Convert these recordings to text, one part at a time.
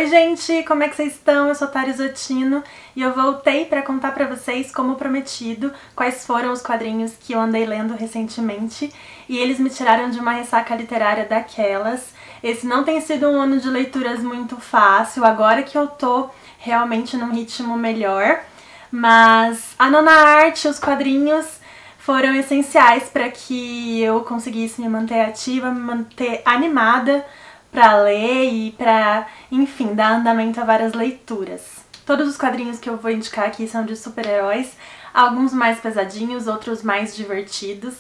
Oi gente, como é que vocês estão? Eu sou Tari Zottino e eu voltei para contar para vocês, como prometido, quais foram os quadrinhos que eu andei lendo recentemente e eles me tiraram de uma ressaca literária daquelas. Esse não tem sido um ano de leituras muito fácil, agora que eu tô realmente num ritmo melhor, mas a nona arte, os quadrinhos, foram essenciais para que eu conseguisse me manter ativa, me manter animada para ler e para, enfim, dar andamento a várias leituras. Todos os quadrinhos que eu vou indicar aqui são de super-heróis, alguns mais pesadinhos, outros mais divertidos.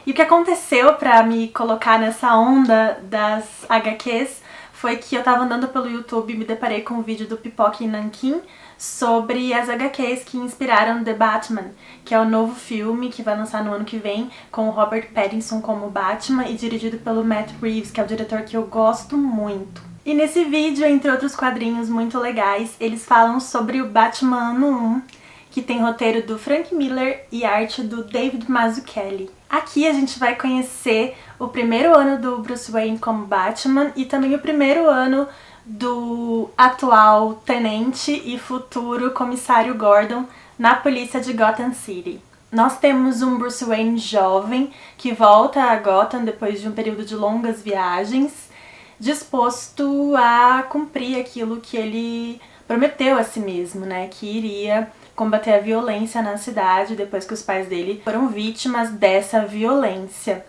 E o que aconteceu para me colocar nessa onda das HQs foi que eu tava andando pelo YouTube e me deparei com um vídeo do Pipoca e Nanquim sobre as HQs que inspiraram The Batman, que é o novo filme que vai lançar no ano que vem, com o Robert Pattinson como Batman e dirigido pelo Matt Reeves, que é o diretor que eu gosto muito. E nesse vídeo, entre outros quadrinhos muito legais, eles falam sobre o Batman Ano 1, que tem roteiro do Frank Miller e arte do David Mazzucchelli. Aqui a gente vai conhecer o primeiro ano do Bruce Wayne como Batman e também o primeiro ano do atual tenente e futuro comissário Gordon na polícia de Gotham City. Nós temos um Bruce Wayne jovem que volta a Gotham depois de um período de longas viagens, disposto a cumprir aquilo que ele prometeu a si mesmo, né? Que iria combater a violência na cidade depois que os pais dele foram vítimas dessa violência.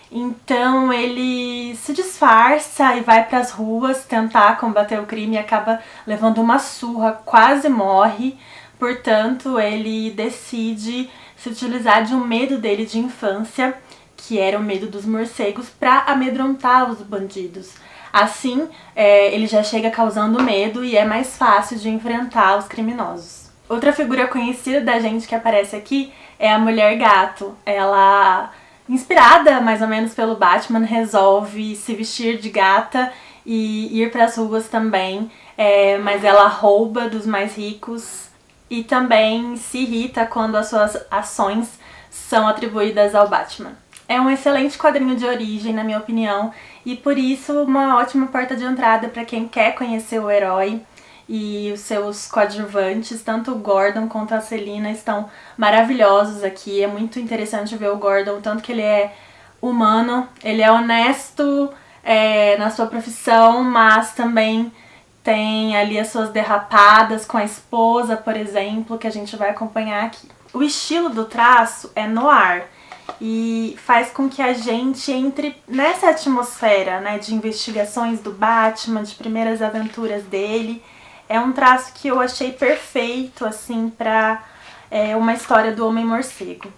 Então ele se disfarça e vai para as ruas tentar combater o crime e acaba levando uma surra, quase morre. Portanto, ele decide se utilizar de um medo dele de infância, que era o medo dos morcegos, para amedrontar os bandidos. Assim, ele já chega causando medo e é mais fácil de enfrentar os criminosos. Outra figura conhecida da gente que aparece aqui é a Mulher Gato. Ela, inspirada mais ou menos pelo Batman, resolve se vestir de gata e ir para as ruas também, mas ela rouba dos mais ricos e também se irrita quando as suas ações são atribuídas ao Batman. É um excelente quadrinho de origem, na minha opinião, e por isso uma ótima porta de entrada para quem quer conhecer o herói. E os seus coadjuvantes, tanto o Gordon quanto a Selina, estão maravilhosos aqui. É muito interessante ver o Gordon, tanto que ele é humano, ele é honesto na sua profissão, mas também tem ali as suas derrapadas com a esposa, por exemplo, que a gente vai acompanhar aqui. O estilo do traço é noir e faz com que a gente entre nessa atmosfera, né, de investigações do Batman, de primeiras aventuras dele. É um traço que eu achei perfeito, assim, pra uma história do Homem-Morcego.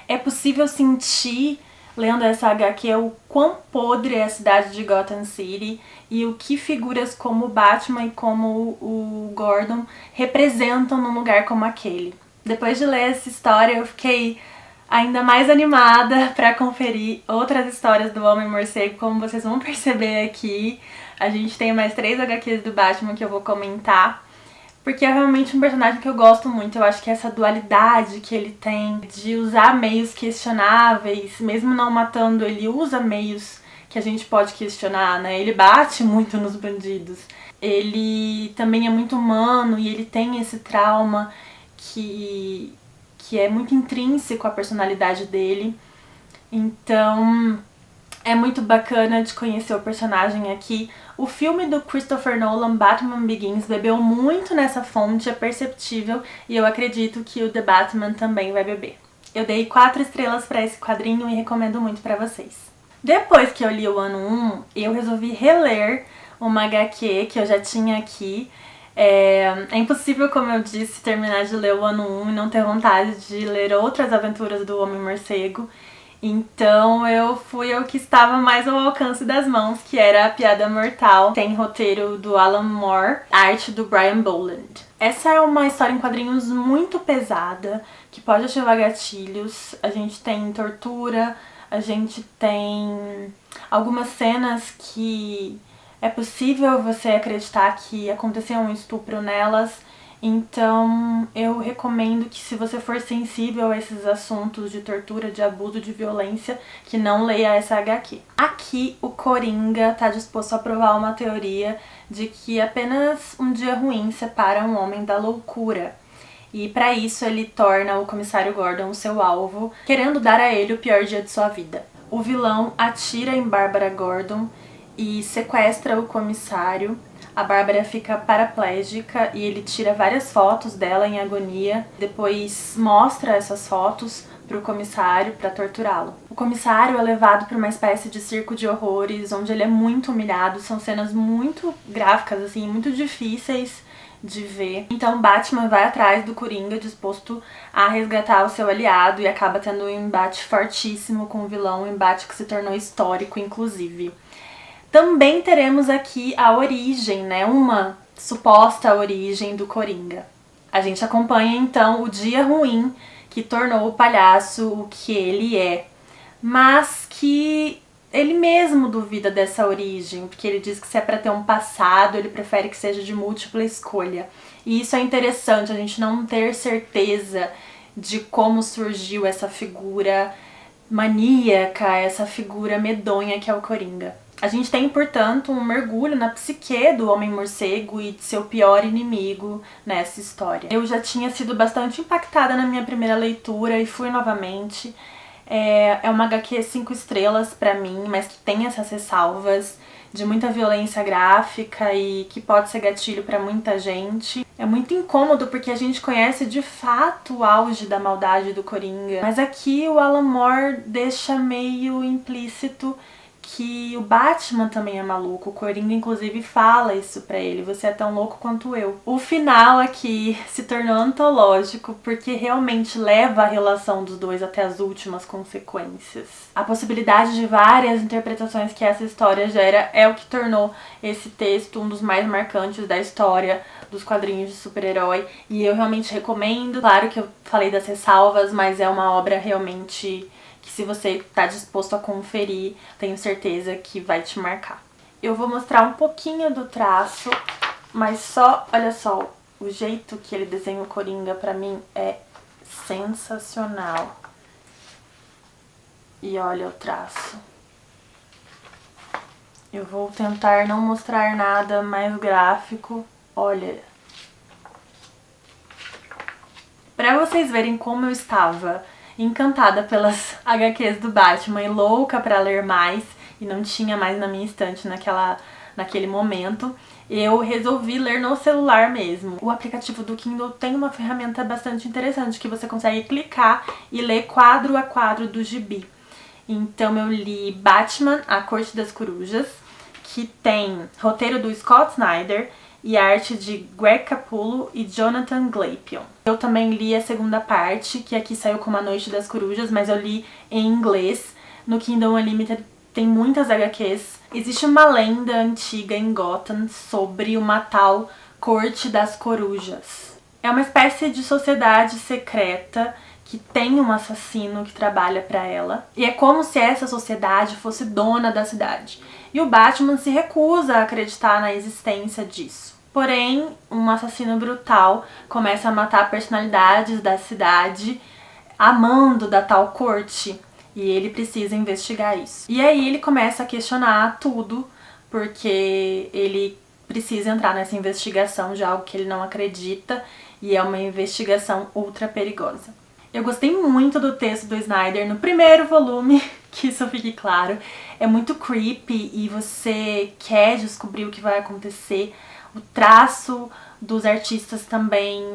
É possível sentir, lendo essa HQ, o quão podre é a cidade de Gotham City e o que figuras como o Batman e como o Gordon representam num lugar como aquele. Depois de ler essa história, eu fiquei ainda mais animada para conferir outras histórias do Homem-Morcego, como vocês vão perceber aqui. A gente tem mais 3 HQs do Batman que eu vou comentar, porque é realmente um personagem que eu gosto muito. Eu acho que essa dualidade que ele tem de usar meios questionáveis, mesmo não matando, ele usa meios que a gente pode questionar, né? Ele bate muito nos bandidos. Ele também é muito humano e ele tem esse trauma que é muito intrínseco à personalidade dele. Então é muito bacana de conhecer o personagem aqui. O filme do Christopher Nolan, Batman Begins, bebeu muito nessa fonte, é perceptível, e eu acredito que o The Batman também vai beber. Eu dei 4 estrelas para esse quadrinho e recomendo muito para vocês. Depois que eu li o ano 1, eu resolvi reler uma HQ que eu já tinha aqui. É impossível, como eu disse, terminar de ler o ano 1 e não ter vontade de ler outras aventuras do Homem-Morcego. Então eu fui ao que estava mais ao alcance das mãos, que era A Piada Mortal. Tem roteiro do Alan Moore, arte do Brian Boland. Essa é uma história em quadrinhos muito pesada, que pode ativar gatilhos. A gente tem tortura, a gente tem algumas cenas que é possível você acreditar que aconteceu um estupro nelas. Então eu recomendo que, se você for sensível a esses assuntos de tortura, de abuso, de violência, que não leia essa HQ. Aqui o Coringa tá disposto a provar uma teoria de que apenas um dia ruim separa um homem da loucura. E para isso ele torna o comissário Gordon o seu alvo, querendo dar a ele o pior dia de sua vida. O vilão atira em Bárbara Gordon e sequestra o comissário. A Bárbara fica paraplégica e ele tira várias fotos dela em agonia. Depois mostra essas fotos para o comissário para torturá-lo. O comissário é levado para uma espécie de circo de horrores, onde ele é muito humilhado. São cenas muito gráficas, assim, muito difíceis de ver. Então Batman vai atrás do Coringa, disposto a resgatar o seu aliado, e acaba tendo um embate fortíssimo com o vilão, um embate que se tornou histórico, inclusive. Também teremos aqui a origem, né? Uma suposta origem do Coringa. A gente acompanha então o dia ruim que tornou o palhaço o que ele é, mas que ele mesmo duvida dessa origem, porque ele diz que, se é pra ter um passado, ele prefere que seja de múltipla escolha. E isso é interessante, a gente não ter certeza de como surgiu essa figura maníaca, essa figura medonha que é o Coringa. A gente tem, portanto, um mergulho na psique do Homem-Morcego e de seu pior inimigo nessa história. Eu já tinha sido bastante impactada na minha primeira leitura e fui novamente. É uma HQ 5 estrelas pra mim, mas que tem essas ressalvas de muita violência gráfica e que pode ser gatilho pra muita gente. É muito incômodo porque a gente conhece de fato o auge da maldade do Coringa, mas aqui o Alan Moore deixa meio implícito que o Batman também é maluco. O Coringa, inclusive, fala isso pra ele: você é tão louco quanto eu. O final aqui se tornou antológico porque realmente leva a relação dos dois até as últimas consequências. A possibilidade de várias interpretações que essa história gera é o que tornou esse texto um dos mais marcantes da história dos quadrinhos de super-herói, e eu realmente recomendo. Claro que eu falei das ressalvas, mas é uma obra realmente que, se você tá disposto a conferir, tenho certeza que vai te marcar. Eu vou mostrar um pouquinho do traço, mas só, olha só, o jeito que ele desenha o Coringa pra mim é sensacional. E olha o traço. Eu vou tentar não mostrar nada mais gráfico. Olha. Pra vocês verem como eu estava encantada pelas HQs do Batman e louca pra ler mais, e não tinha mais na minha estante naquele momento, eu resolvi ler no celular mesmo. O aplicativo do Kindle tem uma ferramenta bastante interessante, que você consegue clicar e ler quadro a quadro do gibi. Então eu li Batman, A Corte das Corujas, que tem roteiro do Scott Snyder e arte de Greg Capullo e Jonathan Glapion. Eu também li a segunda parte, que aqui saiu como A Noite das Corujas, mas eu li em inglês. No Kindle Unlimited tem muitas HQs. Existe uma lenda antiga em Gotham sobre uma tal Corte das Corujas. É uma espécie de sociedade secreta que tem um assassino que trabalha pra ela, e é como se essa sociedade fosse dona da cidade. E o Batman se recusa a acreditar na existência disso. Porém, um assassino brutal começa a matar personalidades da cidade, amando da tal corte, e ele precisa investigar isso. E aí ele começa a questionar tudo, porque ele precisa entrar nessa investigação de algo que ele não acredita, e é uma investigação ultra perigosa. Eu gostei muito do texto do Snyder no primeiro volume, que isso fique claro. É muito creepy e você quer descobrir o que vai acontecer. O traço dos artistas também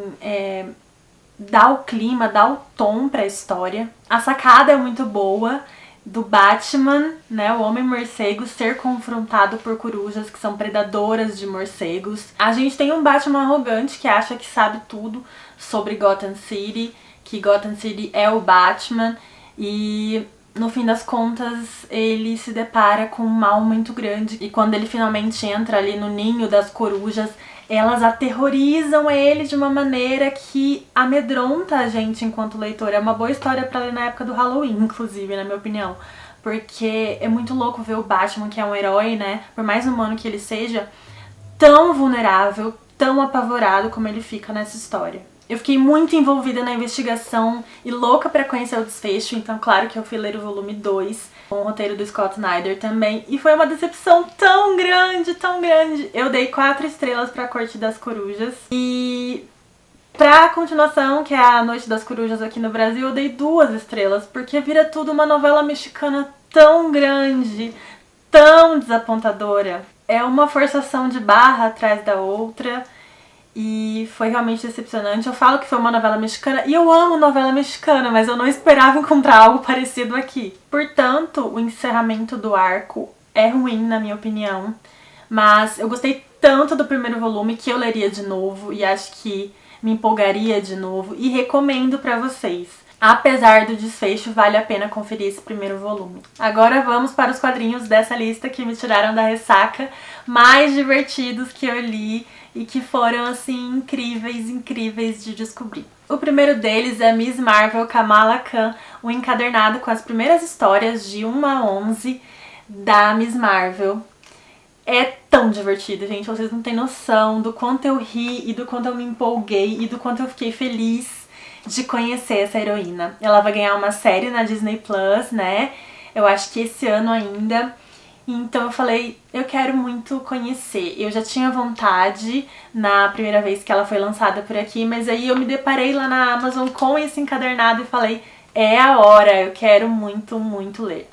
dá o clima, dá o tom pra história. A sacada é muito boa do Batman, né, o Homem-Morcego, ser confrontado por corujas que são predadoras de morcegos. A gente tem um Batman arrogante que acha que sabe tudo sobre Gotham City, que Gotham City é o Batman, e no fim das contas ele se depara com um mal muito grande, e quando ele finalmente entra ali no ninho das corujas, elas aterrorizam ele de uma maneira que amedronta a gente enquanto leitor. É uma boa história pra ler na época do Halloween, inclusive, na minha opinião, porque é muito louco ver o Batman, que é um herói, né, por mais humano que ele seja, tão vulnerável, tão apavorado como ele fica nessa história. Eu fiquei muito envolvida na investigação e louca pra conhecer o desfecho, então claro que eu fui ler o volume 2, com o roteiro do Scott Snyder também, e foi uma decepção tão grande, tão grande. Eu dei 4 estrelas pra Corte das Corujas, e pra continuação, que é A Noite das Corujas aqui no Brasil, eu dei 2 estrelas, porque vira tudo uma novela mexicana tão grande, tão desapontadora. É uma forçação de barra atrás da outra, e foi realmente decepcionante. Eu falo que foi uma novela mexicana, e eu amo novela mexicana, mas eu não esperava encontrar algo parecido aqui. Portanto, o encerramento do arco é ruim, na minha opinião, mas eu gostei tanto do primeiro volume que eu leria de novo, e acho que me empolgaria de novo, e recomendo pra vocês. Apesar do desfecho, vale a pena conferir esse primeiro volume. Agora vamos para os quadrinhos dessa lista que me tiraram da ressaca, mais divertidos que eu li e que foram, assim, incríveis, incríveis de descobrir. O primeiro deles é Miss Marvel Kamala Khan, um encadernado com as primeiras histórias de 1 a 11 da Miss Marvel. É tão divertido, gente, vocês não têm noção do quanto eu ri e do quanto eu me empolguei e do quanto eu fiquei feliz de conhecer essa heroína. Ela vai ganhar uma série na Disney Plus, né? Eu acho que esse ano ainda. Então eu falei, eu quero muito conhecer. Eu já tinha vontade na primeira vez que ela foi lançada por aqui, mas aí eu me deparei lá na Amazon com esse encadernado e falei, é a hora, eu quero muito, muito ler.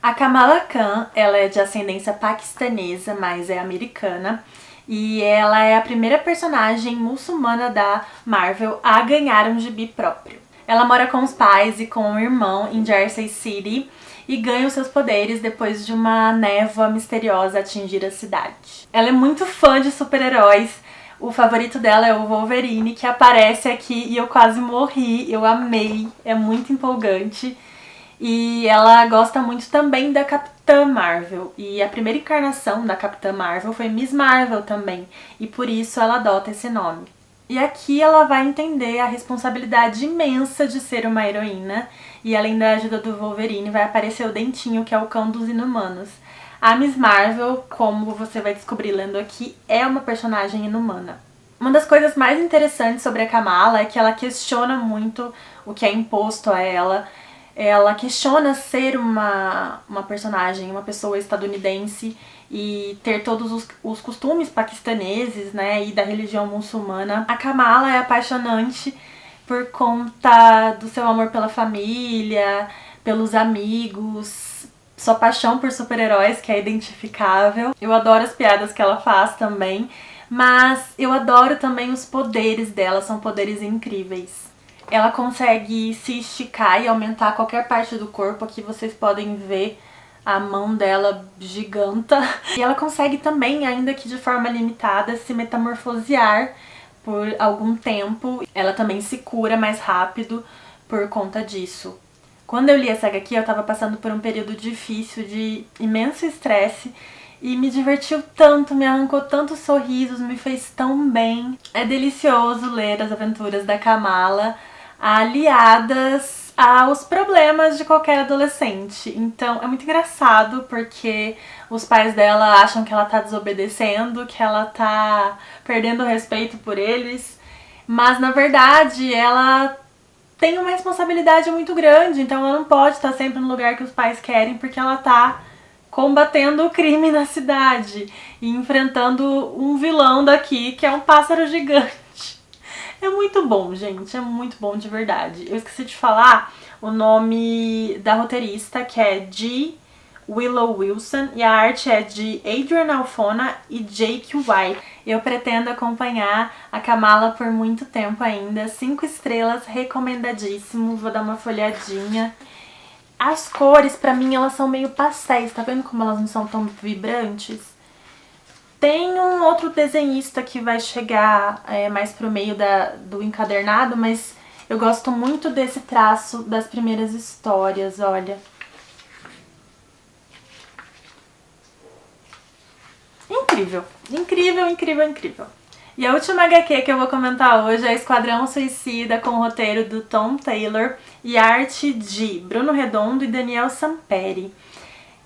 A Kamala Khan, ela é de ascendência paquistanesa, mas é americana. E ela é a primeira personagem muçulmana da Marvel a ganhar um gibi próprio. Ela mora com os pais e com o irmão em Jersey City e ganha os seus poderes depois de uma névoa misteriosa atingir a cidade. Ela é muito fã de super-heróis. O favorito dela é o Wolverine, que aparece aqui e eu quase morri. Eu amei, é muito empolgante. E ela gosta muito também da Capitã Marvel. E a primeira encarnação da Capitã Marvel foi Miss Marvel também. E por isso ela adota esse nome. E aqui ela vai entender a responsabilidade imensa de ser uma heroína. E além da ajuda do Wolverine, vai aparecer o Dentinho, que é o cão dos inumanos. A Miss Marvel, como você vai descobrir lendo aqui, é uma personagem inumana. Uma das coisas mais interessantes sobre a Kamala é que ela questiona muito o que é imposto a ela. Ela questiona ser uma personagem, uma pessoa estadunidense e ter todos os costumes paquistaneses, né, e da religião muçulmana. A Kamala é apaixonante por conta do seu amor pela família, pelos amigos, sua paixão por super-heróis, que é identificável. Eu adoro as piadas que ela faz também, mas eu adoro também os poderes dela, são poderes incríveis. Ela consegue se esticar e aumentar qualquer parte do corpo. Aqui vocês podem ver a mão dela giganta. E ela consegue também, ainda que de forma limitada, se metamorfosear por algum tempo. Ela também se cura mais rápido por conta disso. Quando eu li essa HQ, eu tava passando por um período difícil de imenso estresse e me divertiu tanto, me arrancou tantos sorrisos, me fez tão bem. É delicioso ler as aventuras da Kamala aliadas aos problemas de qualquer adolescente. Então é muito engraçado porque os pais dela acham que ela tá desobedecendo, que ela tá perdendo o respeito por eles, mas na verdade ela tem uma responsabilidade muito grande, então ela não pode estar sempre no lugar que os pais querem porque ela tá combatendo o crime na cidade e enfrentando um vilão daqui que é um pássaro gigante. É muito bom, gente, é muito bom de verdade. Eu esqueci de falar o nome da roteirista, que é G. Willow Wilson, e a arte é de Adrian Alphona e Jake White. Eu pretendo acompanhar a Kamala por muito tempo ainda. 5 estrelas, recomendadíssimo, vou dar uma folhadinha. As cores, pra mim, elas são meio pastéis, tá vendo como elas não são tão vibrantes? Tem um outro desenhista que vai chegar mais pro meio do encadernado, mas eu gosto muito desse traço das primeiras histórias, olha. Incrível, incrível, incrível, incrível. E a última HQ que eu vou comentar hoje é Esquadrão Suicida, com o roteiro do Tom Taylor e arte de Bruno Redondo e Daniel Samperi.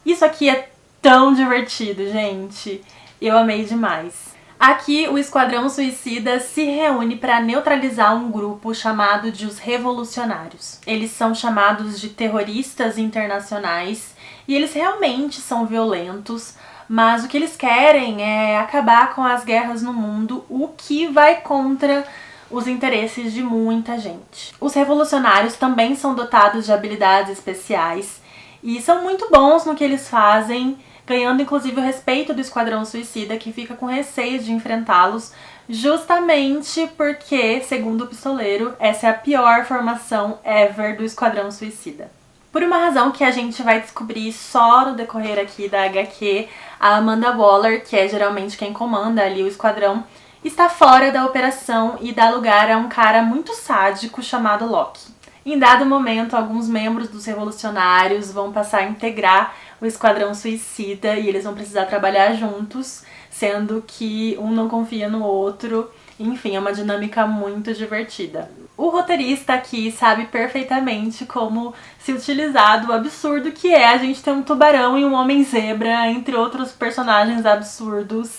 Isso aqui é tão divertido, gente. Eu amei demais. Aqui, o Esquadrão Suicida se reúne para neutralizar um grupo chamado de os Revolucionários. Eles são chamados de terroristas internacionais e eles realmente são violentos, mas o que eles querem é acabar com as guerras no mundo, o que vai contra os interesses de muita gente. Os revolucionários também são dotados de habilidades especiais e são muito bons no que eles fazem, ganhando inclusive o respeito do Esquadrão Suicida, que fica com receio de enfrentá-los, justamente porque, segundo o pistoleiro, essa é a pior formação ever do Esquadrão Suicida. Por uma razão que a gente vai descobrir só no decorrer aqui da HQ, a Amanda Waller, que é geralmente quem comanda ali o esquadrão, está fora da operação e dá lugar a um cara muito sádico chamado Loki. Em dado momento, alguns membros dos revolucionários vão passar a integrar o Esquadrão Suicida e eles vão precisar trabalhar juntos, sendo que um não confia no outro. Enfim, é uma dinâmica muito divertida. O roteirista aqui sabe perfeitamente como se utilizar do absurdo que é a gente ter um tubarão e um homem-zebra, entre outros personagens absurdos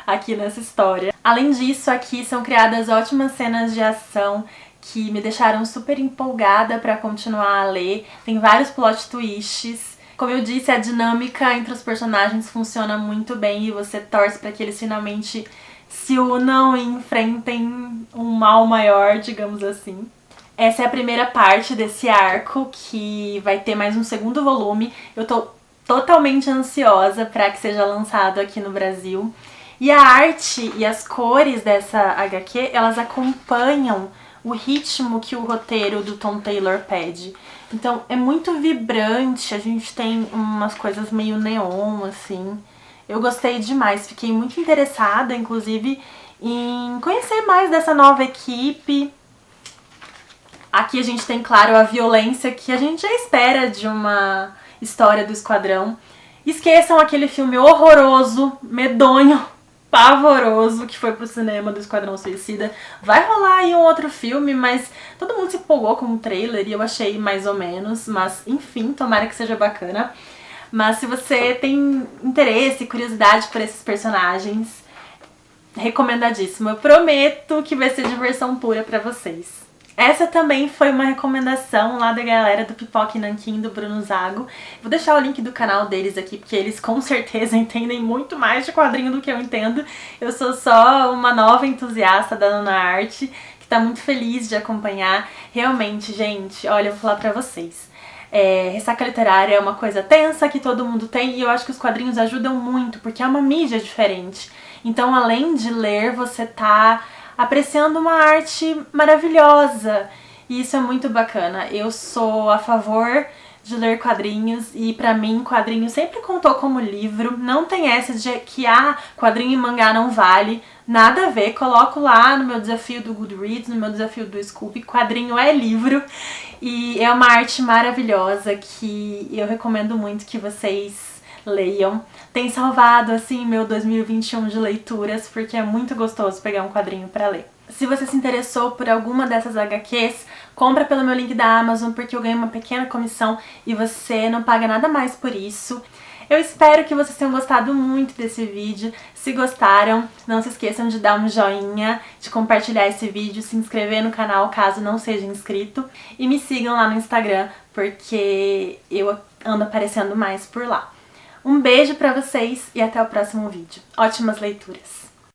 aqui nessa história. Além disso, aqui são criadas ótimas cenas de ação que me deixaram super empolgada pra continuar a ler. Tem vários plot twists. Como eu disse, a dinâmica entre os personagens funciona muito bem e você torce pra que eles finalmente se unam e enfrentem um mal maior, digamos assim. Essa é a primeira parte desse arco, que vai ter mais um segundo volume. Eu tô totalmente ansiosa pra que seja lançado aqui no Brasil. E a arte e as cores dessa HQ, elas acompanham o ritmo que o roteiro do Tom Taylor pede. Então é muito vibrante, a gente tem umas coisas meio neon, assim. Eu gostei demais, fiquei muito interessada, inclusive, em conhecer mais dessa nova equipe. Aqui a gente tem, claro, a violência que a gente já espera de uma história do Esquadrão. Esqueçam aquele filme horroroso, medonho, pavoroso que foi pro cinema do Esquadrão Suicida. Vai rolar aí um outro filme, mas todo mundo se empolgou com o trailer e eu achei mais ou menos, mas enfim, tomara que seja bacana. Mas se você tem interesse e curiosidade por esses personagens, recomendadíssimo. Eu prometo que vai ser diversão pura pra vocês. Essa também foi uma recomendação lá da galera do Pipoca e Nanquim, do Bruno Zago. Vou deixar o link do canal deles aqui, porque eles com certeza entendem muito mais de quadrinho do que eu entendo. Eu sou só uma nova entusiasta da Nona Arte, que tá muito feliz de acompanhar. Realmente, gente, olha, eu vou falar pra vocês. Ressaca literária é uma coisa tensa que todo mundo tem e eu acho que os quadrinhos ajudam muito, porque é uma mídia diferente. Então, além de ler, você tá apreciando uma arte maravilhosa. E isso é muito bacana. Eu sou a favor de ler quadrinhos e pra mim quadrinho sempre contou como livro. Não tem essa de que quadrinho e mangá não vale. Nada a ver. Coloco lá no meu desafio do Goodreads, no meu desafio do Scoop, quadrinho é livro. E é uma arte maravilhosa que eu recomendo muito que vocês leiam. Tem salvado, assim, meu 2021 de leituras, porque é muito gostoso pegar um quadrinho pra ler. Se você se interessou por alguma dessas HQs, compra pelo meu link da Amazon, porque eu ganho uma pequena comissão e você não paga nada mais por isso. Eu espero que vocês tenham gostado muito desse vídeo. Se gostaram, não se esqueçam de dar um joinha, de compartilhar esse vídeo, se inscrever no canal caso não seja inscrito. E me sigam lá no Instagram, porque eu ando aparecendo mais por lá. Um beijo pra vocês e até o próximo vídeo. Ótimas leituras!